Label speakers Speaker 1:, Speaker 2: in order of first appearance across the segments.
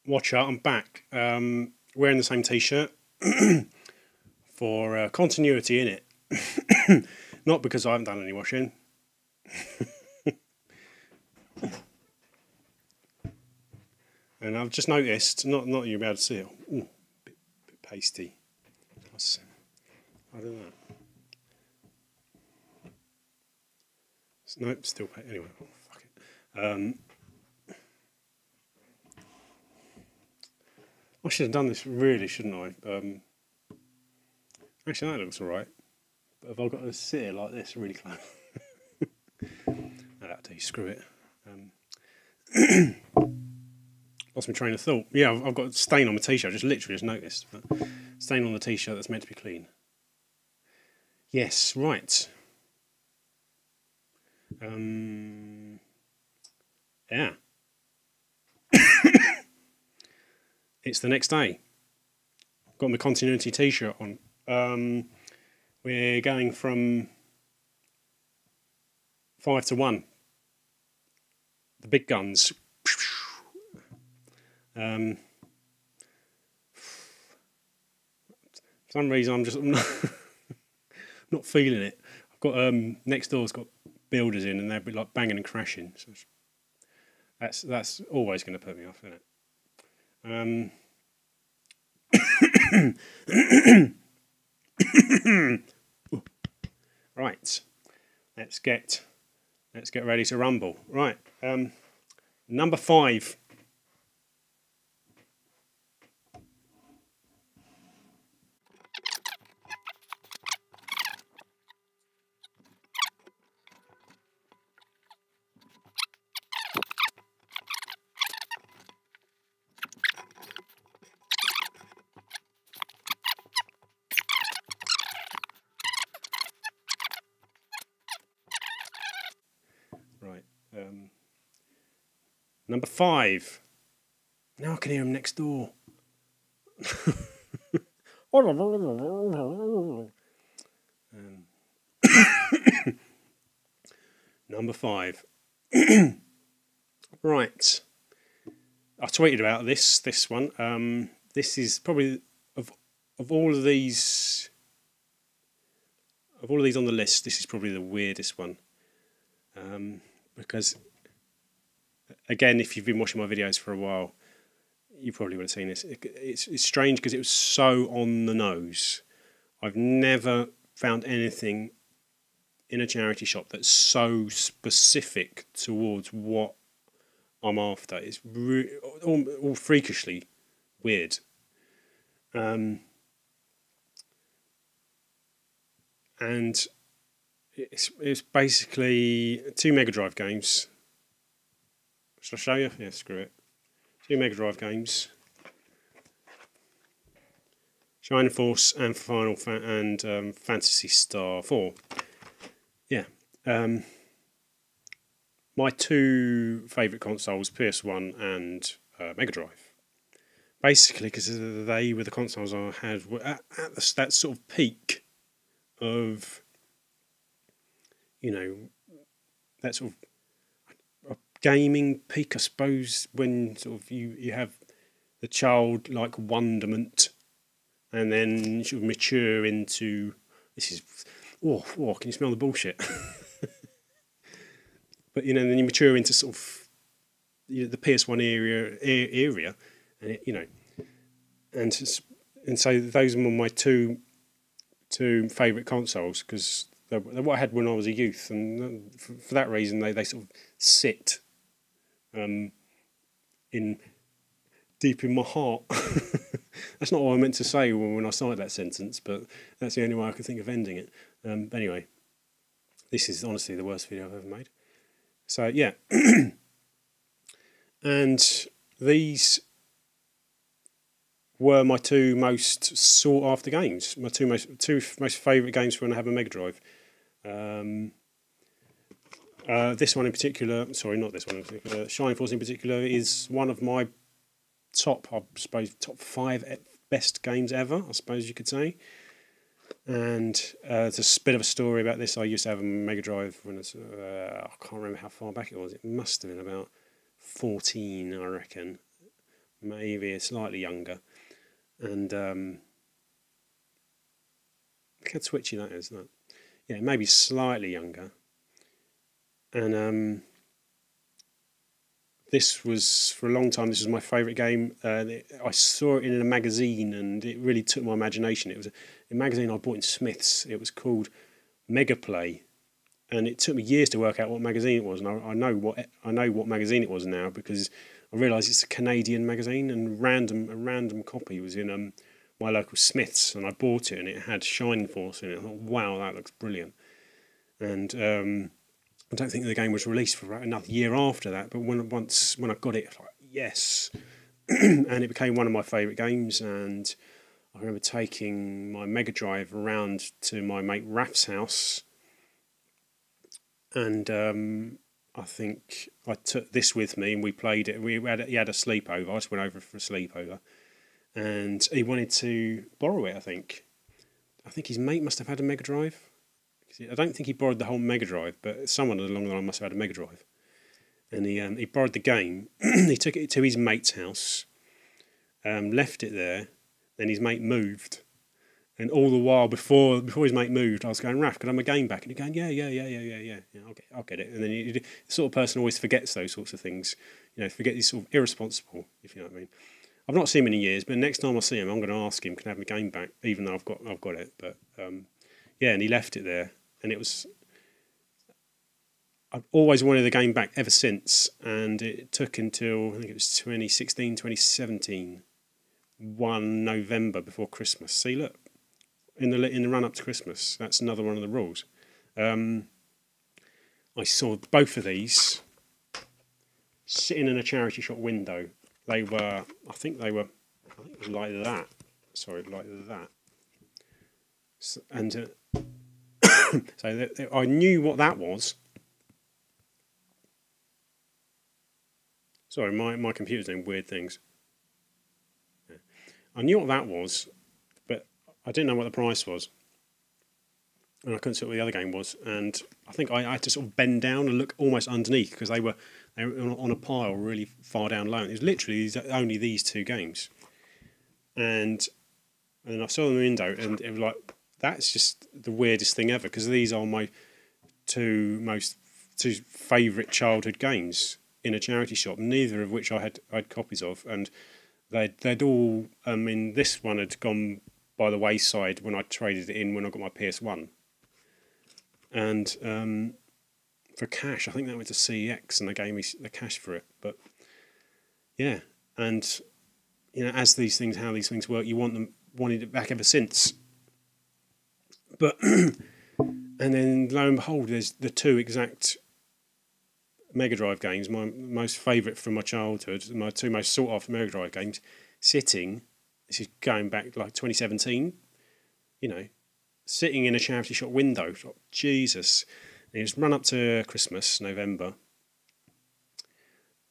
Speaker 1: Watch out, I'm back. Wearing the same t-shirt for continuity in it. Not because I haven't done any washing. And I've just noticed, not you'll be able to see it. Ooh, bit pasty. I don't know. Nope, still pasty. Anyway, oh, fuck it. I should have done this really, shouldn't I? Actually, that looks alright. But have I got to sit here like this really close? That'll do, screw it. Lost my train of thought. Yeah, I've got a stain on my t-shirt. I just literally just noticed. But stain on the t-shirt that's meant to be clean. Yes, right. Yeah. It's the next day. Got my continuity t-shirt on. We're going from 5 to 1. The big guns. For some reason I'm not feeling it. I've got next door's got builders in and they're like banging and crashing. So that's always going to put me off, isn't it? Right, let's get ready to rumble. Right, number 5. Right, number 5. Now I can hear him next door. Number 5. Right, I tweeted about this one. This is probably of all of these on the list. This is probably the weirdest one. Because again, if you've been watching my videos for a while, you probably would have seen this. It's strange because it was so on the nose. I've never found anything in a charity shop that's so specific towards what I'm after. It's all freakishly weird. And it's basically 2 Mega Drive games. Shall I show you? Yeah, screw it. 2 Mega Drive games. Shining Force and Phantasy Star 4. Yeah. My 2 favourite consoles, PS1 and Mega Drive. Basically, because they were the consoles I had at that sort of peak of, you know, that sort of gaming peak, I suppose, when sort of you have the childlike wonderment and then sort of mature into, this is, oh, can you smell the bullshit? But, you know, then you mature into sort of, you know, the PS1 area and it, you know, and so those are my two favourite consoles, because they're what I had when I was a youth, and for that reason they sort of sit in deep in my heart. That's not what I meant to say when I started that sentence, but that's the only way I could think of ending it. Anyway, this is honestly the worst video I've ever made. So yeah, and these were my 2 most sought after games. My two most favourite games for when I have a Mega Drive. This one in particular, sorry, not this one in particular, Shining Force in particular is one of my top 5 best games ever, I suppose you could say. And there's a bit of a story about this. I used to have a Mega Drive when I can't remember how far back it was. It must have been about 14, I reckon. maybe slightly younger, and look how twitchy that is. That, yeah, maybe slightly younger, and this was, for a long time, this was my favourite game. I saw it in a magazine and it really took my imagination. It was a magazine I bought in Smith's. It was called Mega Play, and it took me years to work out what magazine it was. And I know what magazine it was now, because I realised it's a Canadian magazine, and a random copy was in my local Smith's, and I bought it, and it had Shining Force in it. I thought, wow, that looks brilliant. And I don't think the game was released for another year after that, but when I got it, I was like, yes. And it became one of my favourite games. And I remember taking my Mega Drive around to my mate Raf's house, and I think I took this with me, and we played it. He had a sleepover. I just went over for a sleepover, and he wanted to borrow it. I think his mate must have had a Mega Drive. I don't think he borrowed the whole Mega Drive, but someone along the line must have had a Mega Drive. And he borrowed the game. He took it to his mate's house, left it there. Then his mate moved, and all the while before his mate moved, I was going, Raf, can I have my game back? And he's going, yeah. I'll get it. And then the sort of person always forgets those sorts of things. Forget he's sort of irresponsible, if you know what I mean. I've not seen him in years, but next time I see him, I'm going to ask him, can I have my game back, even though I've got it. But yeah, and he left it there. And I've always wanted the game back ever since, and it took until, I think it was 2016, 2017, 1 November before Christmas. See, look, in the run-up to Christmas, that's another one of the rules. I saw both of these sitting in a charity shop window. I think it was like that. Sorry, like that. And so I knew what that was. Sorry, my computer's doing weird things. Yeah. I knew what that was, but I didn't know what the price was. And I couldn't see what the other game was. And I think I had to sort of bend down and look almost underneath, because they were on a pile really far down low. And it was literally only these two games. And then I saw them in the window, and it was like, that's just the weirdest thing ever, because these are my two favourite childhood games in a charity shop, neither of which I had copies of, and they'd all, this one had gone by the wayside when I traded it in when I got my PS1, and for cash, I think that went to CEX, and they gave me the cash for it. But yeah, and how these things work, wanted it back ever since. But and then lo and behold, there's the Toexact Mega Drive games, my most favourite from my childhood, my two most sought after Mega Drive games, sitting. This is going back like 2017. Sitting in a charity shop window. Like, Jesus, and it's run up to Christmas, November,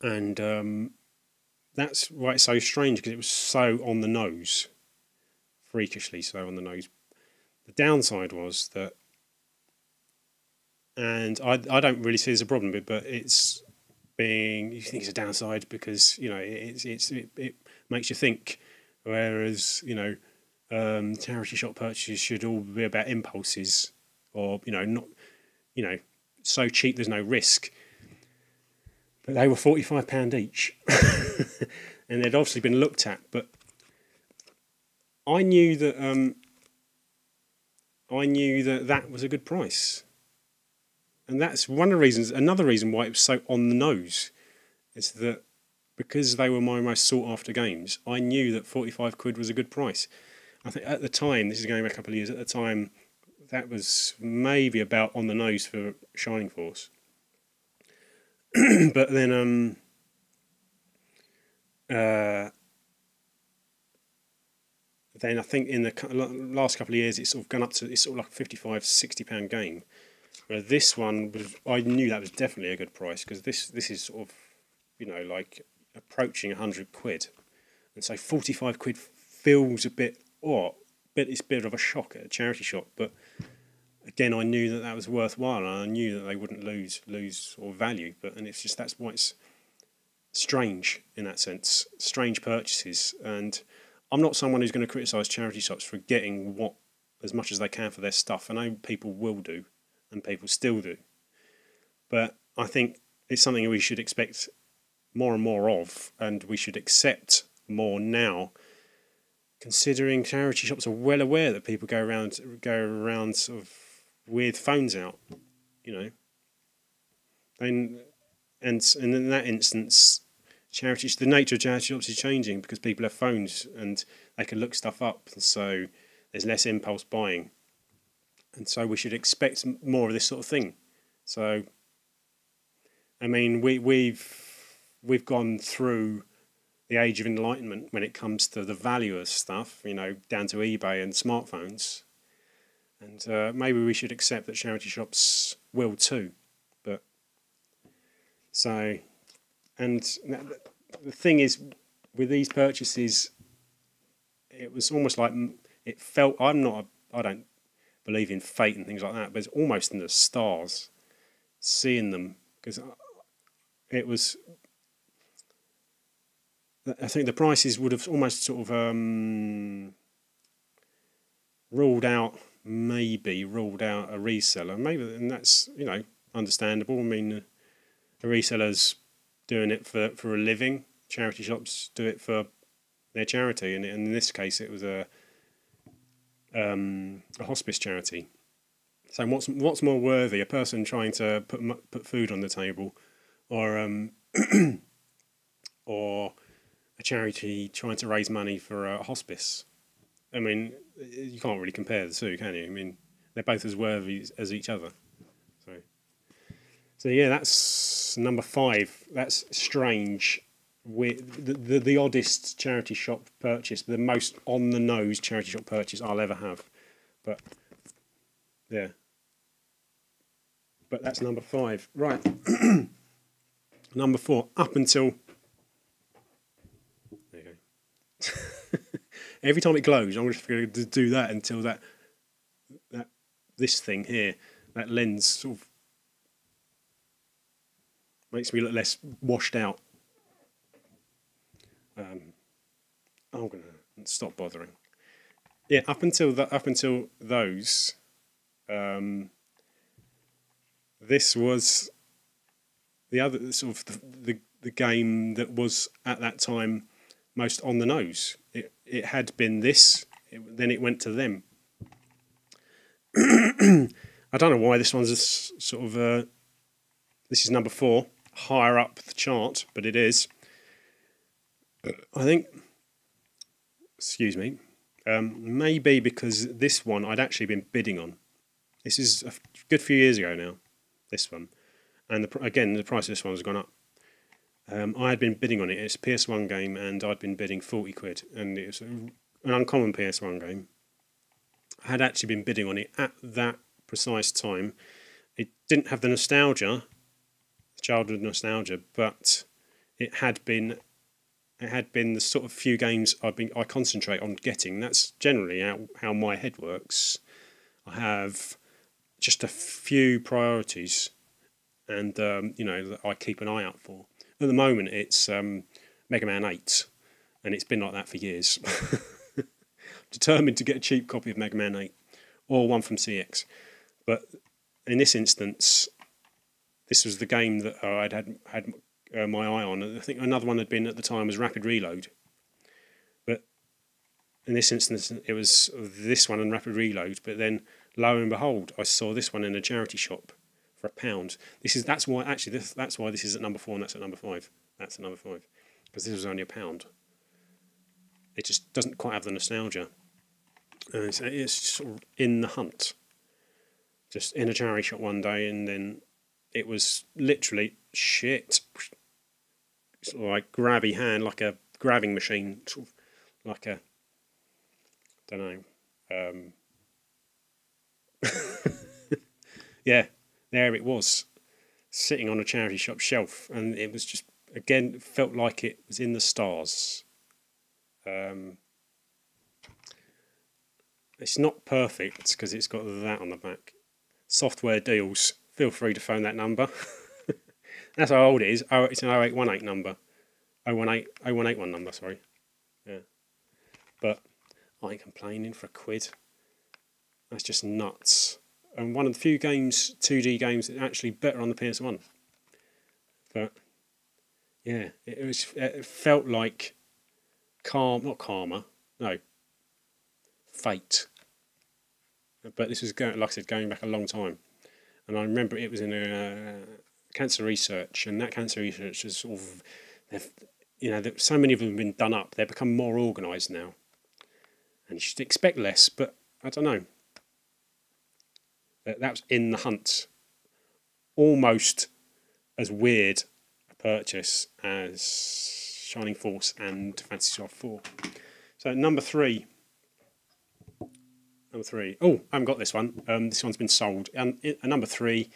Speaker 1: and that's why it's so strange, because it was so on the nose, freakishly so on the nose. The downside was that, and I don't really see it as a problem, but it's you think it's a downside because it makes you think, whereas charity shop purchases should all be about impulses, or not so cheap there's no risk. But they were £45 each, and they'd obviously been looked at. But I knew that that was a good price. And that's one of the reasons, another reason why it was so on the nose, is that because they were my most sought after games, I knew that 45 quid was a good price. I think at the time, this is going back a couple of years, at the time, that was maybe about on the nose for Shining Force. But then, then I think in the last couple of years, it's sort of gone up to, it's sort of like a £55, £60 game. Where this one was, I knew that was definitely a good price, because this is sort of, like approaching 100 quid, and so 45 quid feels a bit, it's a bit of a shock at a charity shop. But again, I knew that was worthwhile, and I knew that they wouldn't lose or value. And it's just, that's why it's strange in that sense, strange purchases. And I'm not someone who's going to criticise charity shops for getting what as much as they can for their stuff. I know people will do, and people still do, but I think it's something we should expect more and more of, and we should accept more now, considering charity shops are well aware that people go around sort of with phones out, you know. And in that instance, the nature of charity shops is changing because people have phones and they can look stuff up, so there's less impulse buying, and so we should expect more of this sort of thing. So, I mean, we've gone through the age of enlightenment when it comes to the value of stuff, you know, down to eBay and smartphones, and maybe we should accept that charity shops will too. But so, and the thing is, with these purchases, it was almost like it felt. I don't believe in fate and things like that, but it's almost in the stars, seeing them, because it was. I think the prices would have almost sort of ruled out a reseller, maybe, and that's, you know, understandable. I mean, a reseller's doing it for a living. Charity shops do it for their charity, and in this case, it was a hospice charity. So what's more worthy, a person trying to put food on the table, or or a charity trying to raise money for a hospice? I mean, you can't really compare the two, can you? I mean, they're both as worthy as each other. So yeah, that's number 5. That's strange. The oddest charity shop purchase, the most on the nose charity shop purchase I'll ever have. But yeah, but that's number 5. Right. Number 4. Up until there you go. Every time it glows, I'm just going to do that until that this thing here, that lens, sort of makes me look less washed out. I'm going to stop bothering. Yeah, up until those, this was the other sort of the game that was at that time most on the nose. It had been this, then it went to them. I don't know why this one's a sort of this is number 4, higher up the chart, but it is. I think, excuse me, maybe because this one I'd actually been bidding on. This is a good few years ago now, this one. And again, the price of this one has gone up. I had been bidding on it. It's a PS1 game, and I'd been bidding 40 quid. And it was an uncommon PS1 game. I had actually been bidding on it at that precise time. It didn't have the nostalgia, childhood nostalgia, but it had been the sort of few games I concentrate on getting. That's generally how my head works. I have just a few priorities, and you know, that I keep an eye out for. At the moment, it's Mega Man 8, and it's been like that for years. Determined to get a cheap copy of Mega Man 8, or one from CX. But in this instance, this was the game that I'd had my eye on. I think another one had been at the time was Rapid Reload. But in this instance, it was this one and Rapid Reload. But then, lo and behold, I saw this one in a charity shop for £1. That's why this is at number 4 and that's at number 5. That's at number 5 because this was only £1. It just doesn't quite have the nostalgia. So it's sort of in the hunt. Just in a charity shop one day, and then it was literally shit. It's like grabby hand, like a grabbing machine, sort of like a, don't know. Yeah, there it was, sitting on a charity shop shelf, and it was just, again, felt like it was in the stars. It's not perfect because it's got that on the back. Software deals, feel free to phone that number. That's how old it is. It's an 0818 number. 0181 number, sorry. Yeah. But I ain't complaining for £1. That's just nuts. And one of the few games, 2D games, that's actually better on the PS1. But yeah, it felt like not karma, no, fate. But this was like I said, going back a long time. And I remember it was in a cancer research, and that cancer research is sort of, so many of them have been done up. They've become more organised now, and you should expect less. But I don't know. That was In the Hunt, almost as weird a purchase as Shining Force and Fantasy Star 4. So number three. Oh, I haven't got this one. This one's been sold. Number three.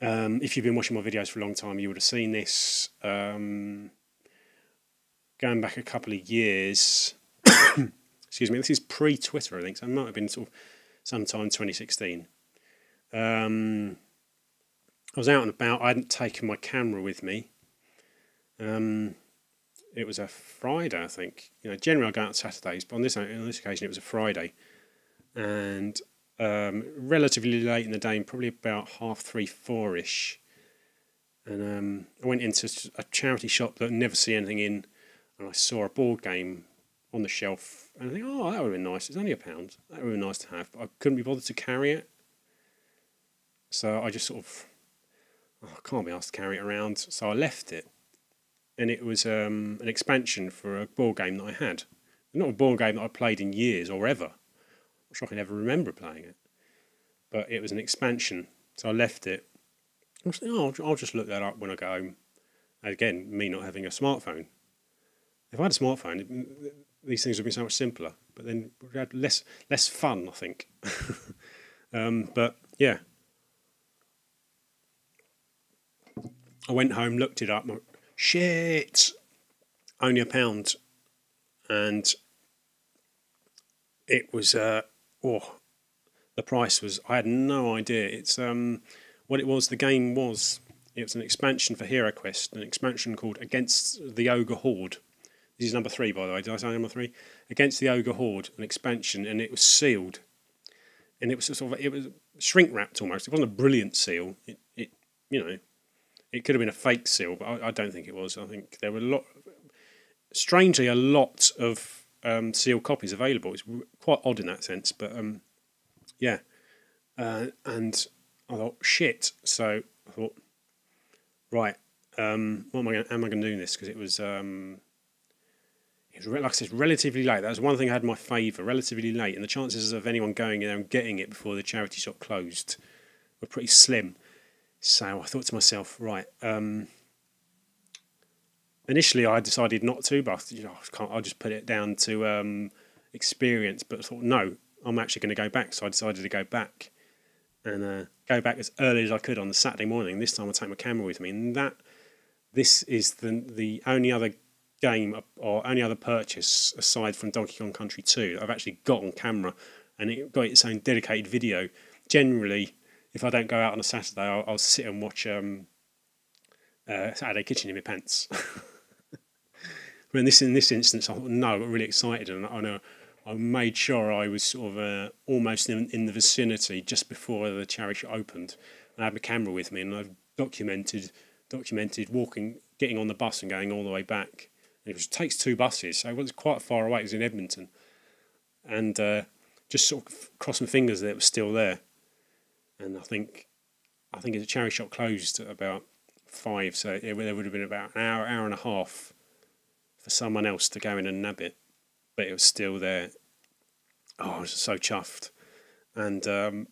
Speaker 1: If you've been watching my videos for a long time, you would have seen this. Going back a couple of years. Excuse me. This is pre-Twitter, I think. So it might have been sort of sometime 2016. I was out and about. I hadn't taken my camera with me. It was a Friday, I think. Generally I go out Saturdays, but on this occasion it was a Friday, and relatively late in the day, probably about 3:30, 4ish. And I went into a charity shop that I'd never see anything in, and I saw a board game on the shelf, and I think, oh, that would have been nice. It's only £1. That would have been nice to have, but I couldn't be bothered to carry it. So I just sort of, I can't be asked to carry it around, so I left it. And it was an expansion for a board game that I had. Not a board game that I played in years or ever. I'm not sure I can ever remember playing it. But it was an expansion, so I left it. I was thinking, I'll just look that up when I go home. Again, me not having a smartphone. If I had a smartphone, these things would be so much simpler. But then we'd have less fun, I think. But yeah. I went home, looked it up. Shit! Only £1. And it was, the price was, I had no idea. It's, what it was, the game was, it was an expansion for Hero Quest, an expansion called Against the Ogre Horde. This is number 3, by the way. Did I say number 3? Against the Ogre Horde, an expansion, and it was sealed. And it was sort of, it was shrink wrapped almost. It wasn't a brilliant seal. It could have been a fake seal, but I don't think it was. I think there were a lot of sealed copies available. It's quite odd in that sense, but yeah. And I thought, shit. So I thought, right, am I going to do this? Because it was like I said, relatively late. That was one thing I had in my favour, relatively late, and the chances of anyone going in there and getting it before the charity shop closed were pretty slim. So I thought to myself, right, initially I decided not to, but I'll just put it down to experience. But I thought, no, I'm actually going to go back. So I decided to go back and go back as early as I could on the Saturday morning. This time I'll take my camera with me. And this is the only other game or only other purchase aside from Donkey Kong Country 2 that I've actually got on camera, and it got its own dedicated video. Generally, if I don't go out on a Saturday, I'll sit and watch Saturday Kitchen in my pants. But in this instance, I thought, no, I got really excited, and I made sure I was sort of almost in the vicinity just before the charity shop opened. And I had my camera with me, and I've documented walking, getting on the bus and going all the way back. And it takes 2 buses, so it was quite far away. It was in Edmonton, and just sort of crossed my fingers that it was still there. And I think the charity shop closed at about 5, so there would have been about an hour and a half for someone else to go in and nab it, but it was still there. Oh, I was so chuffed. And in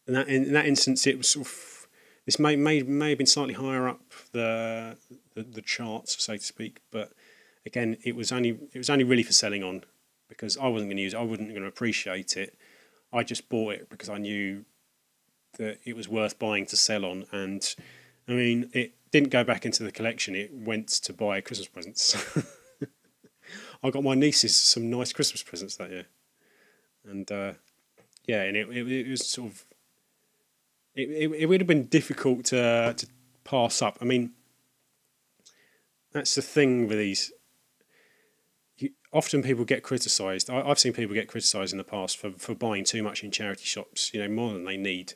Speaker 1: that instance, it was sort of, this may have been slightly higher up the charts, so to speak, but again, it was only really for selling on, because I wasn't going to use it, I wasn't going to appreciate it. I just bought it because I knew that it was worth buying to sell on, and I mean, it didn't go back into the collection, it went to buy Christmas presents. I got my nieces some nice Christmas presents that year. And yeah, and it was sort of, it would have been difficult to pass up. I mean, that's the thing with these. Often people get criticised. I've seen people get criticised in the past for buying too much in charity shops, more than they need.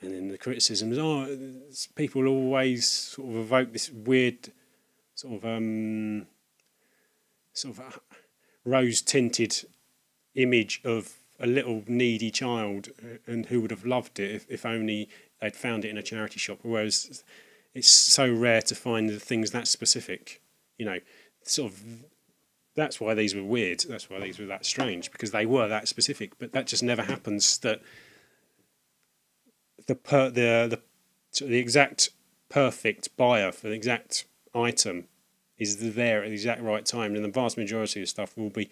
Speaker 1: And then the criticism is, people always sort of evoke this weird sort of rose-tinted image of a little needy child and who would have loved it if only they'd found it in a charity shop. Whereas it's so rare to find the things that specific, sort of. That's why these were weird. That's why these were that strange, because they were that specific. But that just never happens. That the exact perfect buyer for the exact item is there at the exact right time, and the vast majority of stuff will be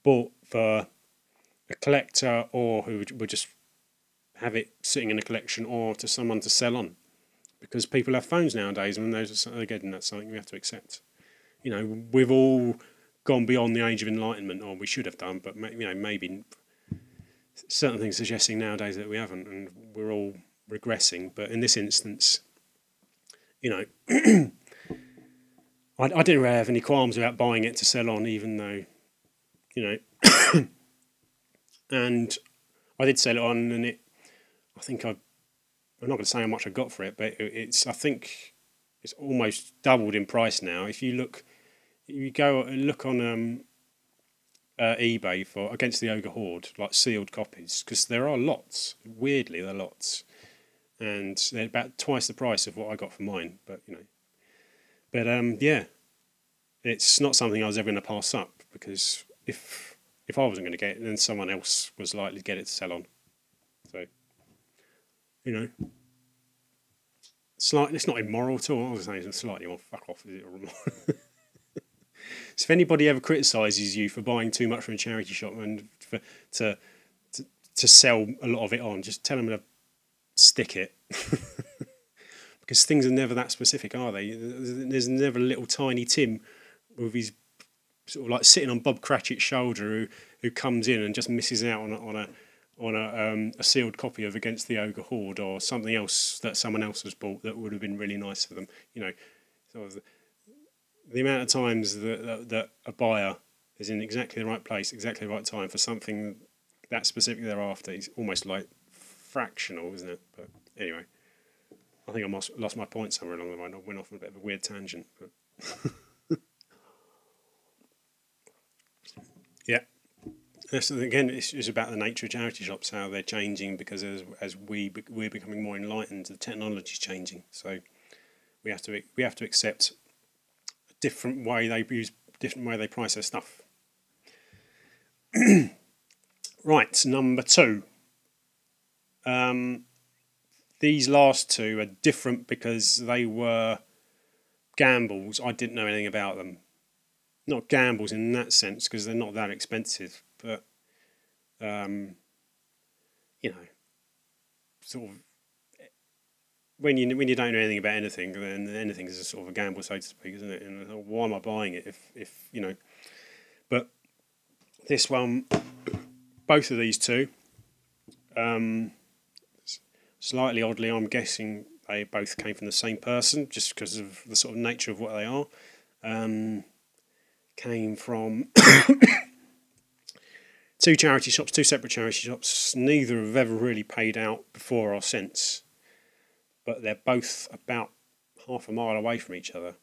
Speaker 1: bought for a collector or who would just have it sitting in a collection, or to someone to sell on, because people have phones nowadays, and that's something we have to accept. We've all gone beyond the age of enlightenment, or we should have done, but maybe certain things suggesting nowadays that we haven't, and we're all regressing. But in this instance, I didn't really have any qualms about buying it to sell on, even though, and I did sell it on, and I'm not going to say how much I got for it, but I think it's almost doubled in price now. If you go and look on eBay for against the Ogre Horde, like sealed copies, because there are lots. Weirdly, there are lots, and they're about twice the price of what I got for mine. But yeah, it's not something I was ever going to pass up, because if I wasn't going to get it, then someone else was likely to get it to sell on. So, it's not immoral at all. I was saying it's slightly more fuck off. Is it immoral? So if anybody ever criticises you for buying too much from a charity shop and to sell a lot of it on, just tell them to stick it. Because things are never that specific, are they? There's never a little tiny Tim with his sort of like sitting on Bob Cratchit's shoulder who comes in and just misses out on a sealed copy of Against the Ogre Horde or something else that someone else has bought that would have been really nice for them. Sort of the amount of times that a buyer is in exactly the right place, exactly the right time for something that specific they're after is almost like fractional, isn't it? But anyway, I think I lost my point somewhere along the line. I went off on a bit of a weird tangent. But yeah. Again, it's about the nature of charity shops, how they're changing, because as we're becoming more enlightened, the technology's changing. So we have to accept different way they price their stuff. Right, number 2. These last two are different because they were gambles. I didn't know anything about them. Not gambles in that sense, because they're not that expensive, but sort of when you don't know anything about anything, then anything is a sort of a gamble, so to speak, isn't it? And why am I buying it if But this one, both of these two, slightly oddly, I'm guessing they both came from the same person, just because of the sort of nature of what they are. Came from two separate charity shops. Neither have ever really paid out before or since, but they're both about half a mile away from each other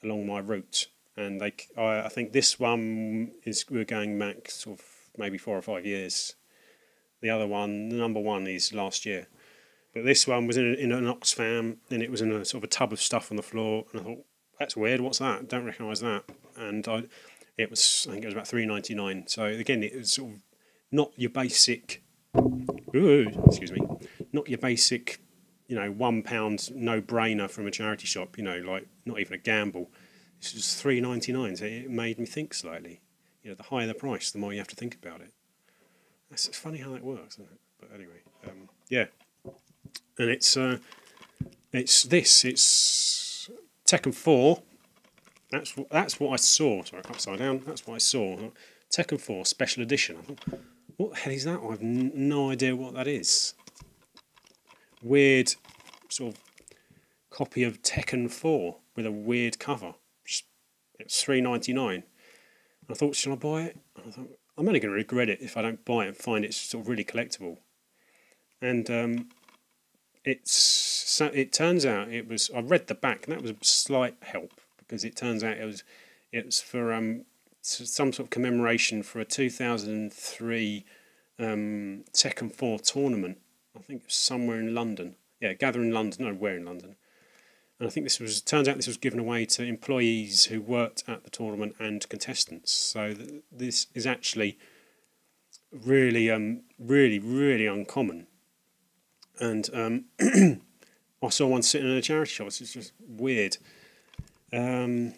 Speaker 1: along my route. And I think this one we're going back sort of maybe 4 or 5 years. The other one, the number one, is last year. But this one was in an Oxfam, and it was in a sort of a tub of stuff on the floor. And I thought, that's weird. What's that? Don't recognise that. And I think it was about $3.99. So again, it was sort of not your basic. Excuse me, not your basic. £1 no brainer from a charity shop. Like not even a gamble. This was $3.99. So it made me think slightly. The higher the price, the more you have to think about it. It's funny how that works, isn't it? But anyway, yeah. And it's Tekken 4. That's what I saw. Sorry, upside down. That's what I saw. Tekken 4 Special Edition. I thought, what the hell is that? I have no idea what that is. Weird, sort of copy of Tekken 4 with a weird cover. It's $3.99. I thought, should I buy it? I thought, I'm only going to regret it if I don't buy it and find it sort of really collectible. And it turns out it was. I read the back, and that was a slight help, because it turns out it was for some sort of commemoration for a 2003 Tekken 4 tournament. I think it was somewhere in London. Yeah, Gather in London. No, where in London? And I think turns out this was given away to employees who worked at the tournament and contestants. So this is actually really, really, really uncommon. And I saw one sitting in a charity shop. It's just weird. It's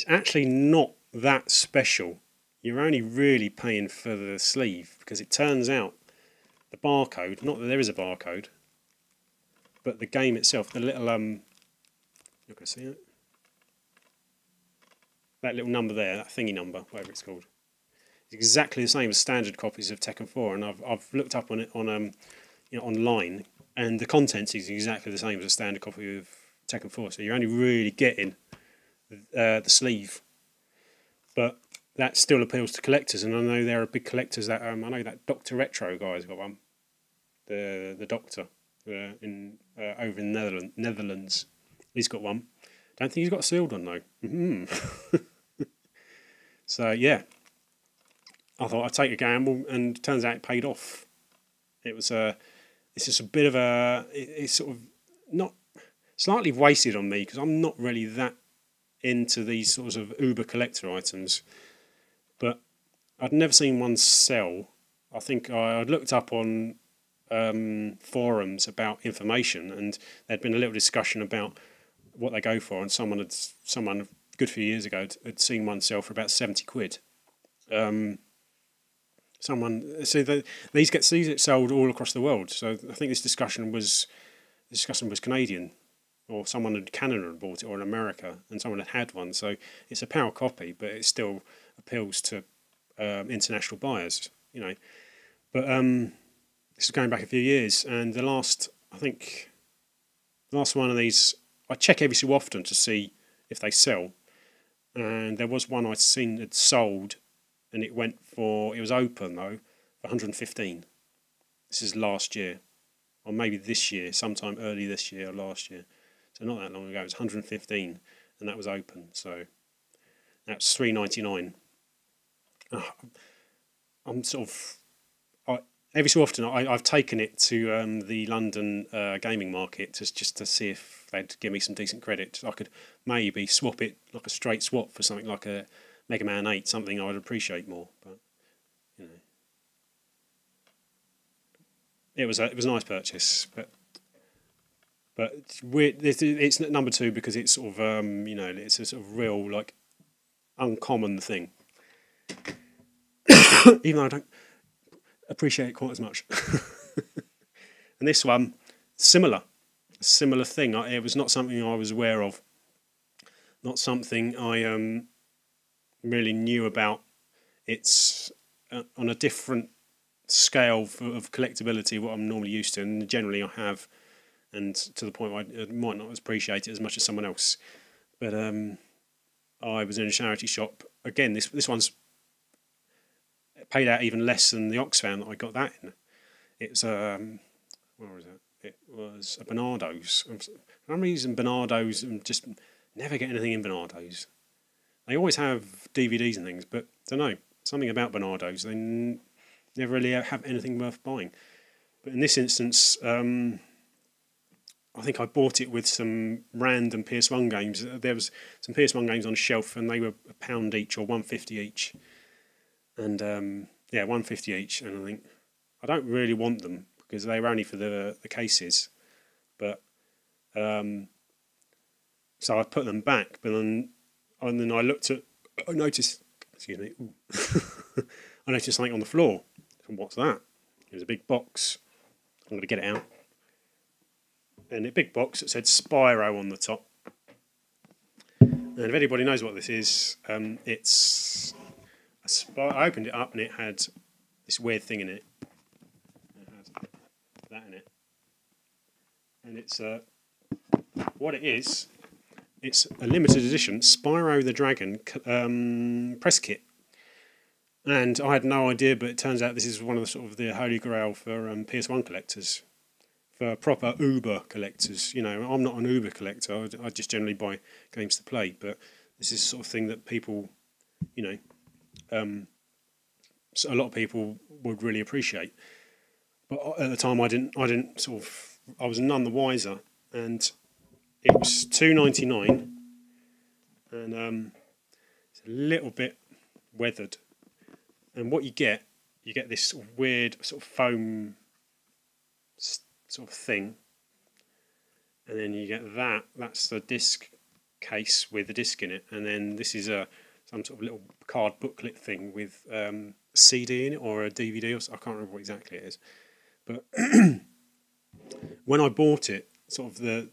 Speaker 1: actually not that special. You're only really paying for the sleeve, because it turns out the barcode, not that there is a barcode, but the game itself, the little, you're going to see it? That little number there, that thingy number, whatever it's called, it's exactly the same as standard copies of Tekken 4, and I've looked up on it on online, and the contents is exactly the same as a standard copy of Tekken 4. So you're only really getting the sleeve, but that still appeals to collectors. And I know there are big collectors that I know that Dr. Retro guy's got one, the Doctor over in the Netherlands. He's got one. Don't think he's got a sealed one though. So yeah, I thought I'd take a gamble, and it turns out it paid off. It's just a bit of it's sort of not slightly wasted on me, because I'm not really that into these sorts of uber collector items. But I'd never seen one sell. I think I'd looked up on forums about information, and there'd been a little discussion about what they go for, and someone a good few years ago had seen one sell for about 70 quid. These get sold all across the world. So I think this discussion was Canadian, or someone in Canada had bought it, or in America, and someone had one. So it's a PAL copy, but it still appeals to international buyers, But this is going back a few years, and the last one of these, I check every so often to see if they sell, and there was one I'd seen had sold, and it was open though, for 115. This is last year, or maybe this year, sometime early this year or last year. So not that long ago. It was 115, and that was open. So that's $3.99. I'm sort of every so often I've taken it to the London gaming market just to see if they'd give me some decent credit. I could maybe swap it, like a straight swap, for something like a Mega Man 8, something I would appreciate more. But it was a nice purchase. But it's number 2 because it's sort of it's a sort of real, like, uncommon thing. Even though I don't appreciate it quite as much. And this one, a similar thing. It was not something I was aware of, not something I really knew about. It's on a different scale of collectability what I'm normally used to, and generally I have, and to the point where I might not appreciate it as much as someone else. But I was in a charity shop. Again, this one's paid out even less than the Oxfam that I got that in. It's where was it? It was a Bernardo's. For some reason, Bernardo's, and just never get anything in Bernardo's. They always have DVDs and things, but I don't know, something about Bernardo's. They never really have anything worth buying. But in this instance, I think I bought it with some random PS1 games. There was some PS1 games on a shelf, and they were £1 each, or £1.50 each. And £1.50 each. And I think I don't really want them because they were only for the cases. But so I put them back. But then I noticed. Excuse me. I noticed something on the floor. And what's that? It was a big box. I'm going to get it out. And a big box that said Spyro on the top. And if anybody knows what this is, it's I opened it up and it had this weird thing in it. It had that in it. and it's what it is. It's a limited edition Spyro the Dragon press kit, and I had no idea, but it turns out this is one of the sort of the holy grail for PS1 collectors, for proper Uber collectors. You know, I'm not an Uber collector. I just generally buy games to play, but this is the sort of thing that people, you know, so a lot of people would really appreciate. But at the time, I didn't sort of, I was none the wiser, and it was $2.99, and it's a little bit weathered. And what you get this sort of weird sort of foam sort of thing, and then you get that's the disc case with the disc in it, and then this is some sort of little card booklet thing with a CD in it or a DVD, or I can't remember what exactly it is. But when I bought it, sort of the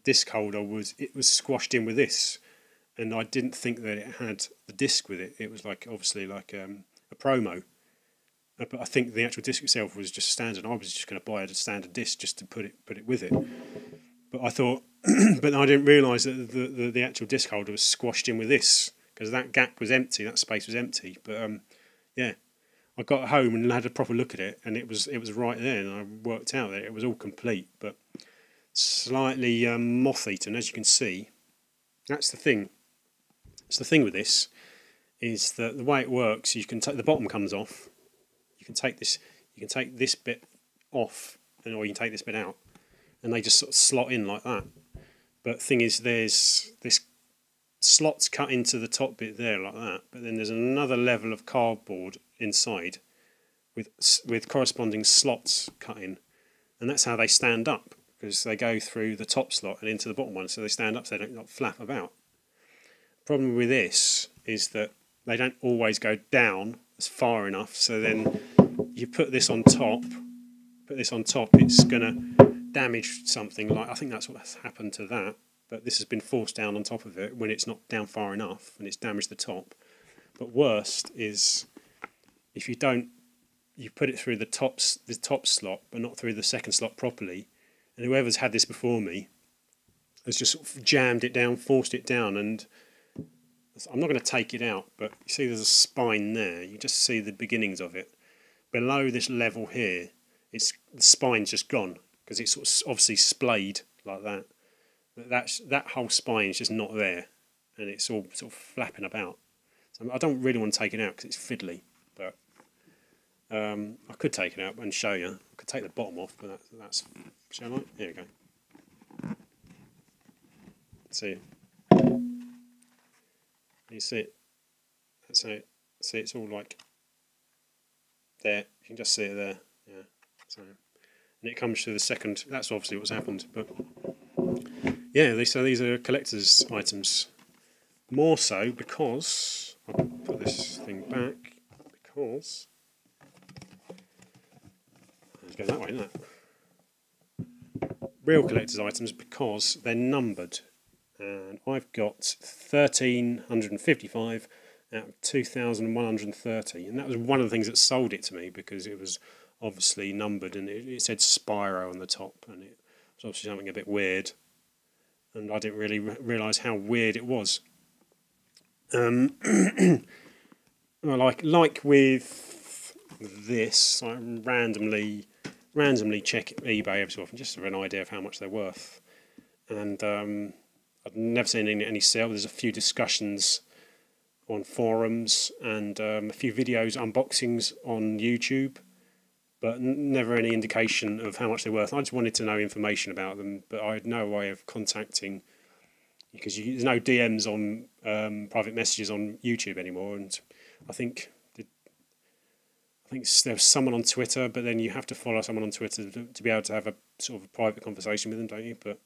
Speaker 1: disc holder was squashed in with this, and I didn't think that it had the disc with it. It was like obviously like a promo, but I think the actual disc itself was just standard. I was just going to buy a standard disc just to put it with it. But I thought, but I didn't realise that the actual disc holder was squashed in with this, because that gap was empty, that space was empty. But yeah, I got home and had a proper look at it, and it was right there, and I worked out that it was all complete, but slightly moth-eaten, as you can see. That's the thing. It's the thing with this, is that the way it works, you can take the bottom comes off. You can take this bit off, or you can take this bit out, and they just sort of slot in like that. But the thing is, there's this slots cut into the top bit there like that, but then there's another level of cardboard inside with corresponding slots cut in, and that's how they stand up, because they go through the top slot and into the bottom one, so they stand up so they don't not flap about. Problem with this is that they don't always go down as far enough, so then you put this on top, it's going to damage something. Like, I think that's what's happened to that, but this has been forced down on top of it when it's not down far enough, and it's damaged the top. But worst is if you put it through the top slot, but not through the second slot properly, and whoever's had this before me has just sort of jammed it down, forced it down, and I'm not going to take it out, but you see there's a spine there. You just see the beginnings of it. Below this level here, the spine's just gone, because it's sort of obviously splayed like that. But that whole spine is just not there, and it's all sort of flapping about. So I don't really want to take it out because it's fiddly, but I could take it out and show you. I could take the bottom off, but that's shall I? Here we go. See, you see it? That's how see, it's all like there. You can just see it there. Yeah. So, and it comes to the second. That's obviously what's happened, but yeah. So these are collector's items. More so because I'll put this thing back, because let's go that way, isn't it? Real collector's items, because they're numbered, and I've got 1,355 out of 2,130, and that was one of the things that sold it to me, because it was obviously numbered, and it said Spyro on the top, and it was obviously something a bit weird, and I didn't really realise how weird it was. Like with this, I randomly check eBay every so often just to have an idea of how much they're worth, and I've never seen any sale. There's a few discussions on forums and a few videos, unboxings on YouTube, but never any indication of how much they're worth. I just wanted to know information about them, but I had no way of contacting, because there's no DMs on private messages on YouTube anymore, and I think there's someone on Twitter, but then you have to follow someone on Twitter to be able to have a sort of a private conversation with them, don't you? But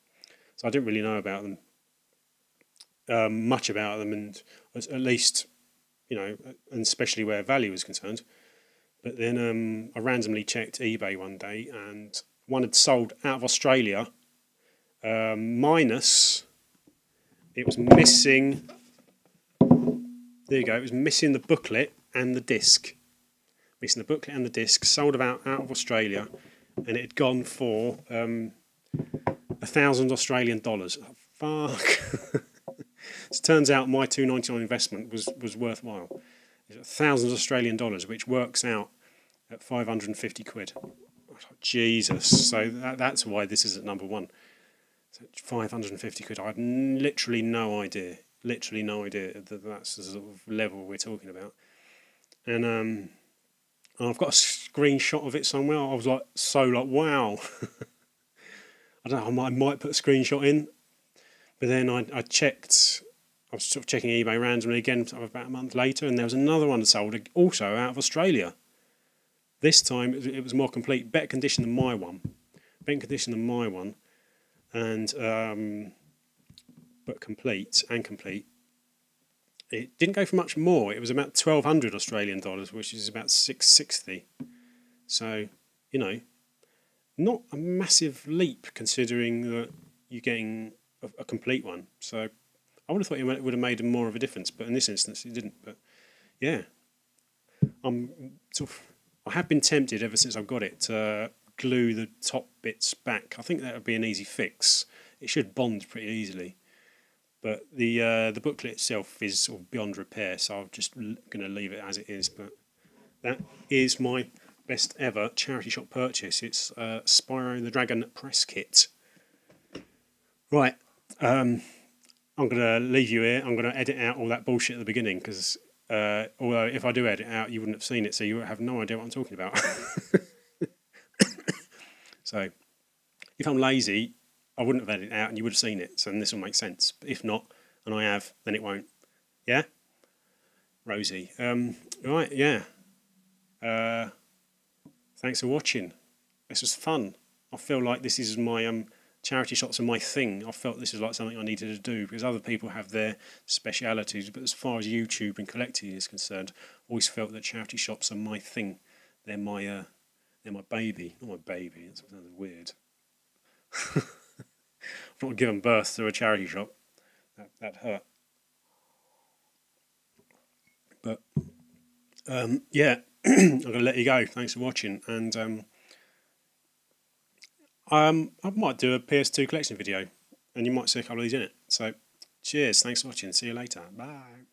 Speaker 1: so I didn't really know about them, much about them, and at least, you know, and especially where value is concerned. But then I randomly checked eBay one day, and one had sold out of Australia, minus. It was missing. There you go. It was missing the booklet and the disc. Missing the booklet and the disc. Sold out of Australia, and it had gone for 1,000 Australian dollars. Oh, fuck. It turns out my $2.99 investment was worthwhile. It's 1,000 Australian dollars, which works out at 550 quid. Jesus. So that's why this is at number one. So 550 quid. I had literally no idea. Literally no idea that that's the sort of level we're talking about. And I've got a screenshot of it somewhere. I was like, wow. I don't know, I might put a screenshot in. But then I checked, I was sort of checking eBay randomly again about a month later, and there was another one that sold also out of Australia. This time it was more complete, better condition than my one. Better condition than my one. And but complete. It didn't go for much more. It was about 1,200 Australian dollars, which is about 660. So, you know, not a massive leap considering that you're getting a complete one. So I would have thought it would have made more of a difference, but in this instance it didn't. But yeah, I have been tempted ever since I've got it to glue the top bits back. I think that would be an easy fix. It should bond pretty easily. But the booklet itself is sort of beyond repair, so I'm just going to leave it as it is. But that is my best ever charity shop purchase. It's Spyro the Dragon press kit. Right, I'm going to leave you here. I'm going to edit out all that bullshit at the beginning, because although if I do edit out, you wouldn't have seen it, so you would have no idea what I'm talking about. So if I'm lazy, I wouldn't have edited it out and you would have seen it, so this will make sense. But if not, and I have, then it won't. Yeah? Rosie. Right, yeah. Thanks for watching. This was fun. I feel like this is my charity shops are my thing. I felt this is like something I needed to do, because other people have their specialities, but as far as YouTube and collecting is concerned, I always felt that charity shops are my thing. They're my baby. Not my baby, that sounds weird. I've not given birth to a charity shop. That hurt. But yeah, I'm going to let you go. Thanks for watching. And I might do a PS2 collection video, and you might see a couple of these in it. So cheers. Thanks for watching. See you later. Bye.